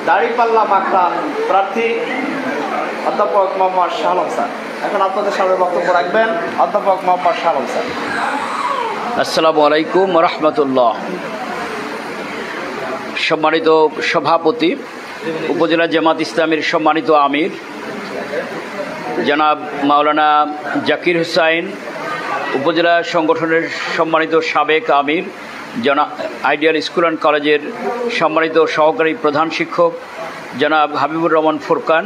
দাঁড়িপাল্লা বাঁকড়া প্রার্থী অধ্যাপক মোহাম্মদ শাহ আলম স্যার। এখন আপনাদের সামনে বক্তব্য রাখবেন অধ্যাপক মোহাম্মদ শাহ আলম স্যার। আসসালামু আলাইকুম রহমতুল্লাহ। সম্মানিত সভাপতি, উপজেলা জামাত ইসলামীর সম্মানিত আমির জনাব মাওলানা জাকির হুসাইন, উপজেলা সংগঠনের সম্মানিত সাবেক আমির জনাব আইডিয়াল স্কুল অ্যান্ড কলেজের সম্মানিত সহকারী প্রধান শিক্ষক জনাব Habibur Rahman Furqan,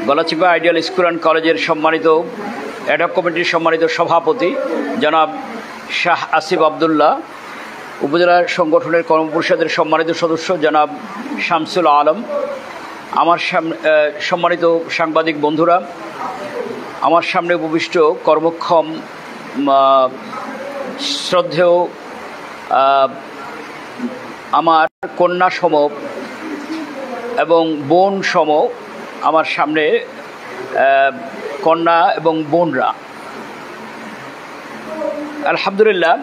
Galachipa ideal school and কলেজের সম্মানিত অ্যাডহক কমিটির সম্মানিত সভাপতি জনাব শাহ আসিফ আবদুল্লাহ, উপজেলা সংগঠনের কর্মপরিষদের সম্মানিত সদস্য জনাব শামসুল আলম, আমার সম্মানিত সাংবাদিক বন্ধুরা, আমার সামনে উপবিষ্ট কর্মক্ষম শ্রদ্ধেয় আমার কন্যা সম এবং বোন সম, আমার সামনে কন্যা এবং বোনরা, আলহামদুলিল্লাহ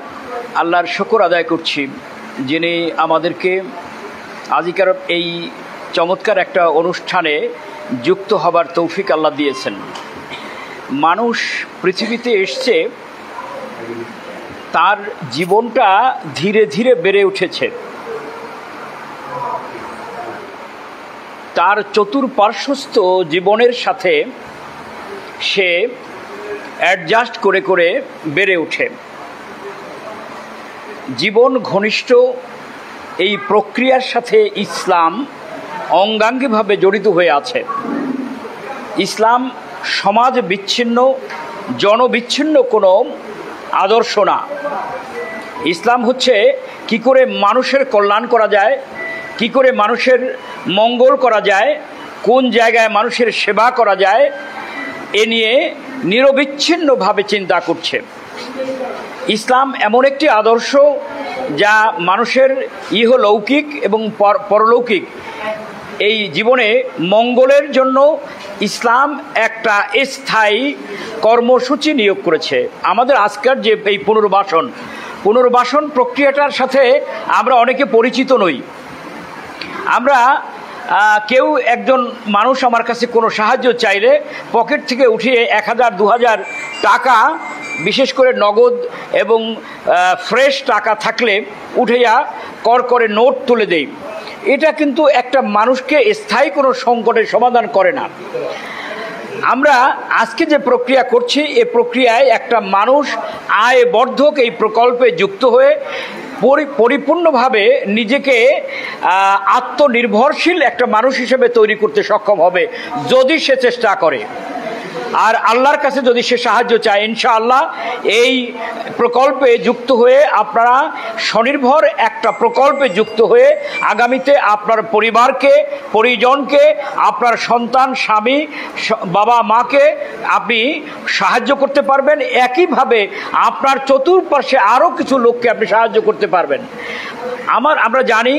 আল্লাহর শুকর আদায় করছি যিনি আমাদেরকে আজিকার এই চমৎকার একটা অনুষ্ঠানে যুক্ত হবার তৌফিক আল্লাহ দিয়েছেন। মানুষ পৃথিবীতে এসছে, তার জীবনটা ধীরে ধীরে বেড়ে উঠেছে, তার চতুর্পার্শ্বস্থ জীবনের সাথে সে অ্যাডজাস্ট করে করে বেড়ে ওঠে। জীবন ঘনিষ্ঠ এই প্রক্রিয়ার সাথে ইসলাম অঙ্গাঙ্গিভাবে জড়িত হয়ে আছে। ইসলাম সমাজ বিচ্ছিন্ন, জনবিচ্ছিন্ন কোনো আদর্শ না। ইসলাম হচ্ছে কি করে মানুষের কল্যাণ করা যায়, কি করে মানুষের মঙ্গল করা যায়, কোন জায়গায় মানুষের সেবা করা যায়, এ নিয়ে নিরবিচ্ছিন্নভাবে চিন্তা করছে। ইসলাম এমন একটি আদর্শ যা মানুষের ইহলৌকিক এবং পরলৌকিক এই জীবনে মঙ্গলের জন্য ইসলাম একটা স্থায়ী কর্মসূচি নিয়োগ করেছে। আমাদের আজকের যে এই পুনর্বাসন প্রক্রিয়াটার সাথে আমরা অনেকে পরিচিত নই। আমরা কেউ একজন মানুষ আমার কাছে কোনো সাহায্য চাইলে পকেট থেকে উঠিয়ে 1000 2000 টাকা, বিশেষ করে নগদ এবং ফ্রেশ টাকা থাকলে উঠাইয়া করে নোট তুলে দেই। এটা কিন্তু একটা মানুষকে স্থায়ী কোনো সংকটের সমাধান করে না। আমরা আজকে যে প্রক্রিয়া করছি, এই প্রক্রিয়ায় একটা মানুষ আয় বর্ধক এই প্রকল্পে যুক্ত হয়ে পরিপূর্ণভাবে নিজেকে আত্মনির্ভরশীল একটা মানুষ হিসেবে তৈরি করতে সক্ষম হবে যদি সে চেষ্টা করে। আর আল্লাহর কাছে যদি সে সাহায্য চায়, ইনশাআল্লাহ এই প্রকল্পে যুক্ত হয়ে আপনারা স্বনির্ভর একটা প্রকল্পে যুক্ত হয়ে আগামীতে আপনার পরিবারকে, পরিজনকে, আপনার সন্তান, স্বামী, বাবা মাকে আপনি সাহায্য করতে পারবেন। একইভাবে আপনার চতুর্পার্শ্বে আরও কিছু লোককে আপনি সাহায্য করতে পারবেন। আমরা জানি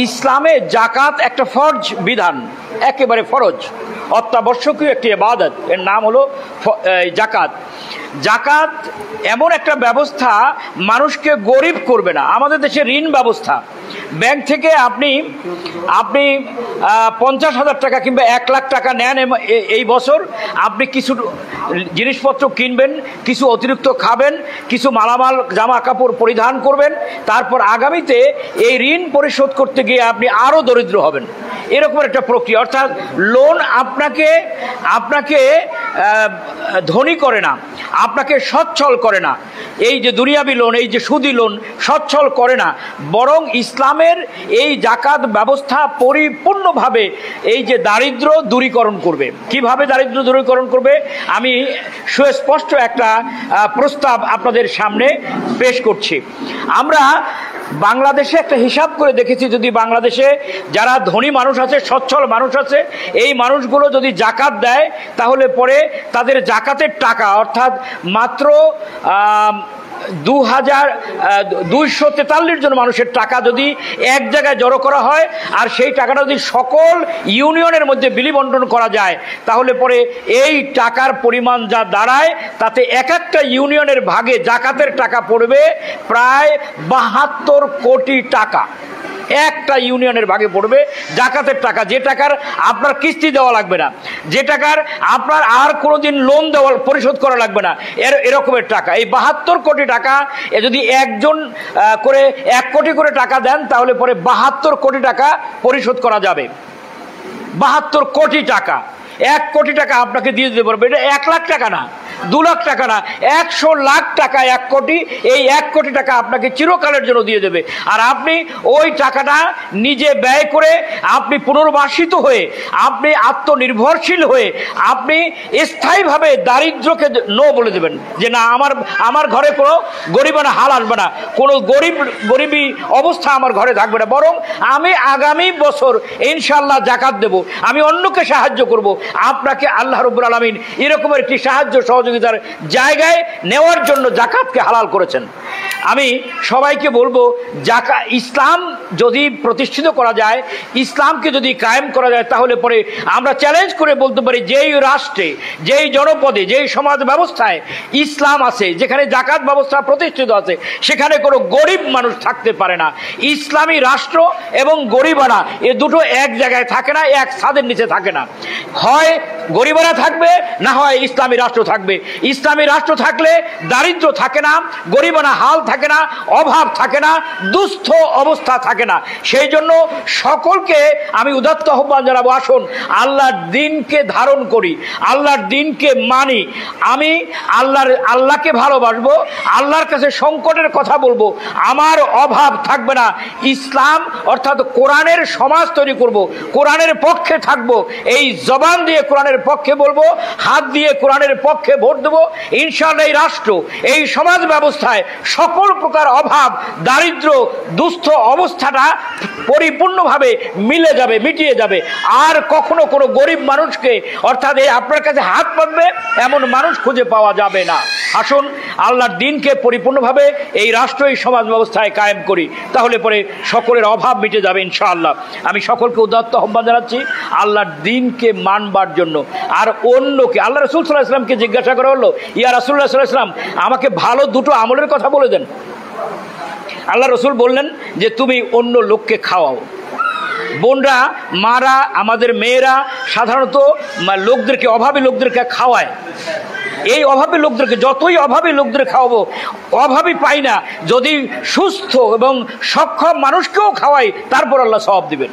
ইসলামে জাকাত একটা ফরজ বিধান, একেবারে ফরজ, অত্যাবশ্যকীয় একটি ইবাদত, এর নাম হলো জাকাত। জাকাত এমন একটা ব্যবস্থা মানুষকে গরিব করবে না। আমাদের দেশে ঋণ ব্যবস্থা, ব্যাংক থেকে আপনি 50,000 টাকা কিংবা 1 লাখ টাকা নেন এই বছর, আপনি কিছু জিনিসপত্র কিনবেন, কিছু অতিরিক্ত খাবেন, কিছু মালামাল জামা কাপড় পরিধান করবেন, তারপর আগামীতে এই ঋণ পরিশোধ করতে গিয়ে আপনি আরও দরিদ্র হবেন। এরকম একটা প্রক্রিয়া। অর্থাৎ লোন আপনাকে ধনী করে না, আপনাকে সচ্ছল করে না। এই যে দুনিয়াবি লোন, এই যে সুদি লোন সচ্ছল করে না, বরং ইসলামের এই জাকাত ব্যবস্থা পরিপূর্ণভাবে এই যে দারিদ্র দূরীকরণ করবে। কিভাবে দারিদ্র দূরীকরণ করবে আমি সুস্পষ্ট একটা প্রস্তাব আপনাদের সামনে পেশ করছি। আমরা বাংলাদেশে একটা হিসাব করে দেখেছি, যদি বাংলাদেশে যারা ধনী মানুষ আছে, সচ্ছল মানুষ আছে, এই মানুষগুলো যদি জাকাত দেয় তাহলে পরে তাদের জাকাতের টাকা অর্থাৎ মাত্র 2,243 জন মানুষের টাকা যদি এক জায়গায় জড়ো করা হয় আর সেই টাকাটা যদি সকল ইউনিয়নের মধ্যে বিলিবন্টন করা যায়, তাহলে পরে এই টাকার পরিমাণ যা দাঁড়ায় তাতে এক একটা ইউনিয়নের ভাগে জাকাতের টাকা পড়বে প্রায় 72 কোটি টাকা। একটা ইউনিয়নের ভাগে পড়বে জাকাতের টাকা, যে টাকার আপনার কিস্তি দেওয়া লাগবে না, যে টাকার আপনার আর কোনোদিন লোন দেওয়া পরিশোধ করা লাগবে না, এরকমের টাকা। এই 72 কোটি টাকা যদি একজন করে 1 কোটি করে টাকা দেন তাহলে পরে 72 কোটি টাকা পরিশোধ করা যাবে। 72 কোটি টাকা, 1 কোটি টাকা আপনাকে দিয়ে দিতে পারবে। এটা 1 লাখ টাকা না, 2 লাখ টাকা না, 100 লাখ টাকা 1 কোটি। এই 1 কোটি টাকা আপনাকে চিরকালের জন্য দিয়ে দেবে। আর আপনি ওই টাকাটা নিজে ব্যয় করে আপনি পুনর্বাসিত হয়ে, আপনি আত্মনির্ভরশীল হয়ে, আপনি স্থায়ীভাবে দারিদ্র্যকে নো বলে দেবেন যে না, আমার ঘরে কোনো গরিবানা হাল আসবে না, কোনো গরিবী অবস্থা আমার ঘরে থাকবে না, বরং আমি আগামী বছর ইনশাল্লাহ জাকাত দেব, আমি অন্যকে সাহায্য করব। আপনাকে আল্লাহ রাব্বুল আলামিন এরকমের একটি সাহায্য সহযোগিতার জায়গায় নেওয়ার জন্য জাকাতকে হালাল করেছেন। আমি সবাইকে বলবো, ইসলাম যদি প্রতিষ্ঠিত করা যায়, ইসলামকে যদি কায়েম করা যায়, তাহলে পরে আমরা চ্যালেঞ্জ করে বলতে পারি, যেই রাষ্ট্রে, যেই জনপদে, যেই সমাজ ব্যবস্থায় ইসলাম আছে, যেখানে জাকাত ব্যবস্থা প্রতিষ্ঠিত আছে, সেখানে কোনো গরিব মানুষ থাকতে পারে না। ইসলামী রাষ্ট্র এবং গরিবানা এ দুটো এক জায়গায় থাকে না, এক ছাদের নিচে থাকে না। হয় গরিবানা থাকবে, না হয় ইসলামী রাষ্ট্র থাকবে। ইসলামী রাষ্ট্র থাকলে দারিদ্র্য থাকে না, গরিবানা হাল থাকে না, অভাব থাকে না, দুস্থ অবস্থা থাকে না। সেই জন্য সকলকে আমি উদাত্ত আহ্বান জানাবো, আসুন আল্লাহর দিনকে ধারণ করি, আল্লাহর দিনকে মানি। আমি আল্লাহকে ভালোবাসবো, আল্লাহর কাছে সংকটের কথা বলবো, আমার অভাব থাকবে না। ইসলাম অর্থাৎ কোরআনের সমাজ তৈরি করব, কোরআনের পক্ষে থাকবো, এই জবান দিয়ে কোরআনের পক্ষে বলবো, হাত দিয়ে কোরআনের পক্ষে ভোট দেবো। ইনশাআল্লাহ এই রাষ্ট্র, এই সমাজ ব্যবস্থায় সকল প্রকার অভাব, দারিদ্র, দুস্থ অবস্থাটা পরিপূর্ণভাবে মিলে যাবে, মিটিয়ে যাবে। আর কখনো কোনো গরিব মানুষকে, অর্থাৎ এই আপনার কাছে হাত পাতবে এমন মানুষ খুঁজে পাওয়া যাবে না। আসুন আল্লাহর দিনকে পরিপূর্ণভাবে এই রাষ্ট্র, এই সমাজ ব্যবস্থায় কায়েম করি, তাহলে পরে সকলের অভাব মিটে যাবে ইনশাআল্লাহ। আমি সকলকে উদাত্ত আহ্বান জানাচ্ছি আল্লাহর দিনকে মানবার জন্য। আর অন্যকে, আল্লাহ রাসূল সাল্লাল্লাহু আলাইহি ওয়াসাল্লামকে জিজ্ঞাসা করা হলো, ইয়া রাসূলুল্লাহ সাল্লাল্লাহু আলাইহি ওয়াসাল্লাম, আমাকে ভালো দুটো আমলের কথা বলে দেন। আল্লাহ রসুল বললেন যে তুমি অন্য লোককে খাওয়াও। বোনরা, মারা, আমাদের মেয়েরা সাধারণত লোকদেরকে, অভাবী লোকদেরকে খাওয়ায়। এই অভাবী লোকদেরকে, যতই অভাবী লোকদের খাওয়াবো, অভাবী পাই না, যদি সুস্থ এবং সক্ষম মানুষকেও খাওয়াই, তারপর আল্লাহ সওয়াব দিবেন।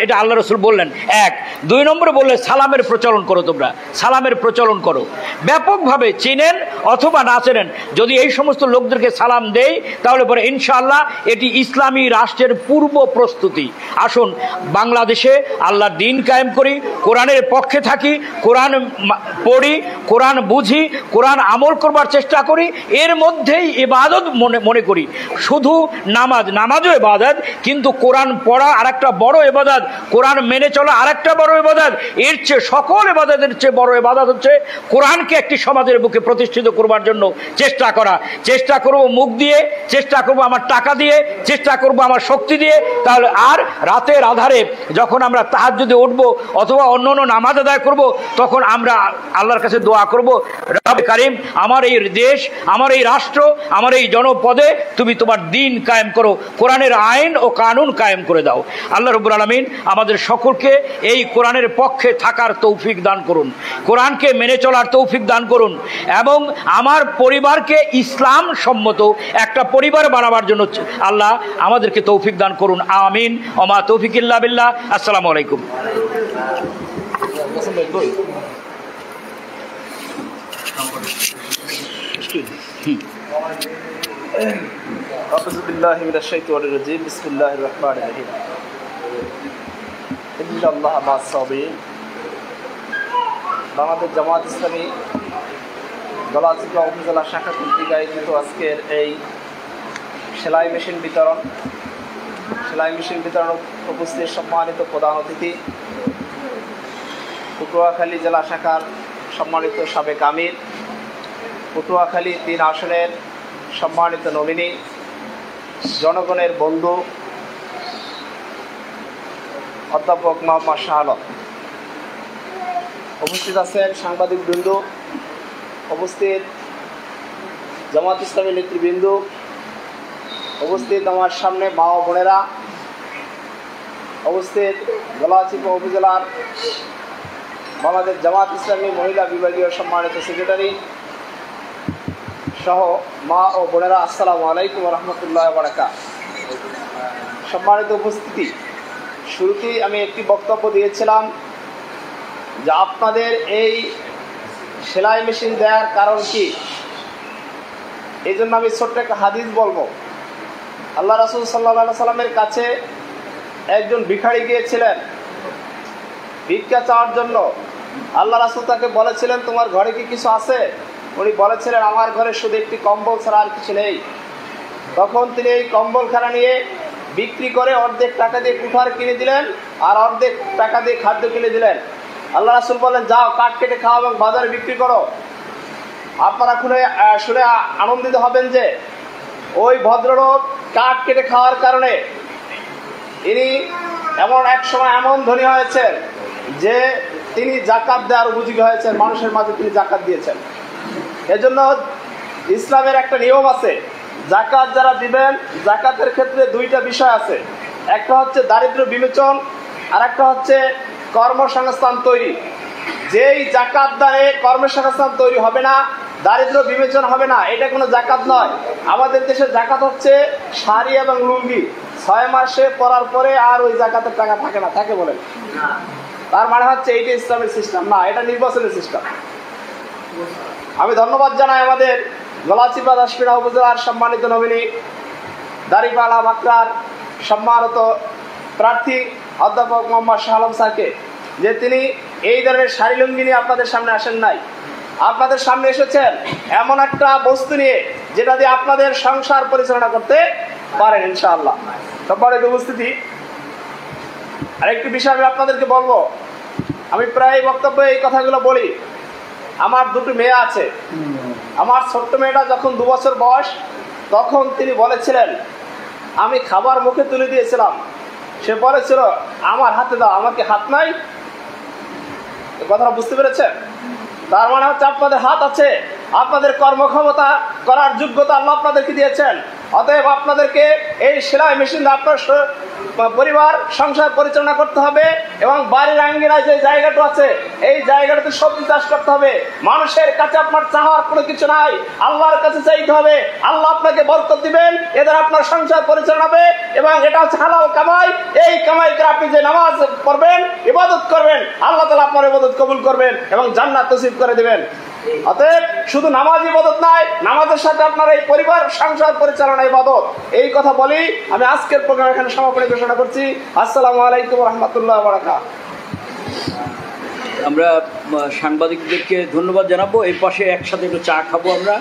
এটা আল্লাহ রসুল বললেন। 1 2 নম্বরে বললে সালামের প্রচলন করো, তোমরা সালামের প্রচলন করো ব্যাপকভাবে, চিনেন অথবা না চেনেন। যদি এই সমস্ত লোকদেরকে সালাম দেই, তাহলে পরে ইনশাআল্লাহ এটি ইসলামী রাষ্ট্রের পূর্ব প্রস্তুতি। আসুন বাংলাদেশে আল্লাহর দিন কায়েম করি, কোরআনের পক্ষে থাকি, কোরআন পড়ি, কোরআন বুঝি, কোরআন আমল করবার চেষ্টা করি, এর মধ্যেই ইবাদত মনে করি। শুধু নামাজও ইবাদত, কিন্তু কোরআন পড়া আরেকটা বড় ইবাদত, কোরআন মেনে চলা আরেকটা বড় ইবাদত। এর চেয়ে, সকল ইবাদতের চেয়ে বড় ইবাদত হচ্ছে কোরআনকে একটি সমাজের বুকে প্রতিষ্ঠিত করবার জন্য চেষ্টা করা। চেষ্টা করব মুখ দিয়ে, চেষ্টা করব আমার টাকা দিয়ে, চেষ্টা করব আমার শক্তি দিয়ে। তাহলে আর রাতের আধারে যখন আমরা তাহাজ্জুদে উঠবো অথবা অন্য নামাজ আদায় করব, তখন আমরা আল্লাহর কাছে দোয়া করব, রব কারীম, আমার এই দেশ, আমার এই রাষ্ট্র, আমার এই জনপদে তুমি তোমার দিন কায়েম করো, কোরআনের আইন ও কানুন কায়েম করে দাও। আল্লাহ রাব্বুল আলামিন আমাদের সকলকে এই কোরআনের পক্ষে থাকার তৌফিক দান করুন, কোরআনকে মেনে চলার তৌফিক দান করুন, এবং আমার পরিবারকে ইসলাম সম্মত একটা পরিবার বানাবার জন্য আল্লাহ আমাদেরকে তৌফিক দান করুন। আমিন। ওমা তৌফিক ইল্লা বিল্লাহ। আসসালামু আলাইকুম। আউযু বিল্লাহি মিনাশ শাইতানির রাজীম। বিসমিল্লাহির রহমানির রহিম। ইন্নাল্লাহা মা'আস সাবিরিন। বাংলাদেশ জামায়াত ইসলামী গলাচিপা উপজেলা শাখা কর্তৃক আয়োজিত আজকের এই সেলাই মেশিন বিতরণ উপস্থিত সম্মানিত প্রধান অতিথি, পটুয়াখালী জেলা শাখার সম্মানিত সাবেক আমির, পটুয়াখালী 3 আসনের সম্মানিত নমিনি, জনগণের বন্ধু অধ্যাপক মোহাম্মদ শাহ আলম, উপস্থিত আছেন সাংবাদিক বৃন্দ, উপস্থিত জামাত ইসলামী নেতৃবৃন্দ, উপস্থিত আমার সামনে মা ও বোনেরা, অবস্থিত গলাচিপা উপজেলার বাংলাদেশ জামাত ইসলামী মহিলা বিভাগীয় সম্মানিত সেক্রেটারি সহ মা ও বোনেরা, আসসালামু আলাইকুম রহমতুল্লাহ বারাকাতুহু। সম্মানিত উপস্থিতি, শুরুতেই আমি একটি বক্তব্য দিয়েছিলাম যে আপনাদের এই সেলাই মেশিন দেওয়ার কারণ কি, এই জন্য আমি ছোট্ট একটা হাদিস বলবো। আল্লাহ রাসূল সাল্লাল্লাহু সাল্লামের কাছে একজন ভিখারি গিয়েছিলেন ভিক্ষা চাওয়ার জন্য। আল্লাহ রাসূল তাকে বলেছিলেন, তোমার ঘরে কি কিছু আছে? উনি বলেছিলেন, আমার ঘরে শুধু একটি কম্বল ছাড়া আর কিছু নেই। তখন তিনি এই কম্বলখানা নিয়ে বিক্রি করে অর্ধেক টাকা দিয়ে কুঠার কিনে দিলেন আর অর্ধেক টাকা দিয়ে খাদ্য কিনে দিলেন। আল্লাহ রাসূল বললেন, যাও কাঠ কেটে খাও এবং বাজারে বিক্রি করো। আপনারা শুনে আনন্দিত হবেন যে ওই ভদ্রলোক কাঠ কেটে খাওয়ার কারণে ইনি এক সময় এমন ধনী হয়েছেন যে তিনি জাকাত দেওয়ার উপযোগী হয়েছেন, মানুষের মাঝে তিনি জাকাত দিয়েছেন। এজন্য ইসলামের একটা নিয়ম আছে, জাকাত যারা দিবেন, জাকাতের ক্ষেত্রে দুইটা বিষয় আছে। একটা হচ্ছে দারিদ্র্য বিমোচন আর একটা হচ্ছে কর্মসংস্থান তৈরি। যেই জাকাত দানে কর্মসংস্থান তৈরি হবে না, দারিদ্র্য বিমোচন হবে না, এটা কোনো জাকাত নয়। আমাদের দেশের জাকাত হচ্ছে শাড়ি এবং লুঙ্গি, 6 মাসে পরার পরে আর ওই জাকাতের টাকা থাকে না। থাকে বলেন? তার মানে হচ্ছে এইটা ইসলামের সিস্টেম না, এটা নির্বাচনের সিস্টেম। আমি ধন্যবাদ জানাই আমাদের গলাচিপা দাসপিড়া উপজেলার সম্মানিত নমিনী দাড়িপাল্লা বাঁকড়ার সম্মানিত প্রার্থী অধ্যাপক মোহাম্মদ শাহ আলম স্যারকে, যে তিনি এই ধরনের শাড়ি লুঙ্গি নিয়ে আপনাদের সামনে আসেন নাই, আপনাদের সামনে এসেছেন এমন একটা বস্তু নিয়ে যেটা দিয়ে আপনাদের সংসার পরিচালনা করতে পারেন ইনশাআল্লাহ। সম্মানিত উপস্থিতি, আরেকটি বিষয় আমি আপনাদেরকে বলবো। আমি প্রায় বক্তব্যে এই কথাগুলো বলি। আমার দুটো মেয়ে আছে। আমার ছোট্ট মেয়েটা যখন 2 বছর বয়স, তখন তিনি বলেছিলেন, আমি খাবার মুখে তুলে দিয়েছিলাম, সে বলেছিল আমার হাতে দাও, আমার কি হাত নাই? কথাটা বুঝতে পেরেছেন? তার মানে হচ্ছে আপনাদের হাত আছে, আপনাদের কর্মক্ষমতা করার যোগ্যতা আল্লাহ আপনাদেরকে দিয়েছেন। অতএব আপনাদেরকে এই সেলাই মেশিন দিয়ে আপনার পরিবার সংসার পরিচালনা করতে হবে এবং বাড়ির আঙ্গিনায় যে জায়গাটা আছে এই জায়গাটাতে সবজি চাষ করতে হবে। মানুষের কাছে আপনার চাওয়ার কোনো কিছু নাই, আল্লাহর কাছে চাইতে হবে। আল্লাহ আপনাকে বরকত দিবেন, এদের আপনার সংসার পরিচালনা হবে এবং এটা হচ্ছে হালাল কামাই। এই কামাই করে আপনি যে নামাজ পড়বেন, ইবাদত করবেন, আল্লাহ তাআলা আপনার ইবাদত কবুল করবেন এবং জান্নাত নসিব করে দিবেন। অতএব শুধু নামাজ ইবাদত নয়, নামাজের সাথে আপনার এই পরিবার সংসার পরিচালনা ইবাদত। এই কথা বলি আমি আজকের প্রোগ্রাম এখানে সমাপনী ঘোষণা করছি। আসসালামু আলাইকুম রহমতুল্লাহ বারাকাতুহু। আমরা সাংবাদিকদেরকে ধন্যবাদ জানাবো। এই পাশে একসাথে একটু চা খাবো আমরা।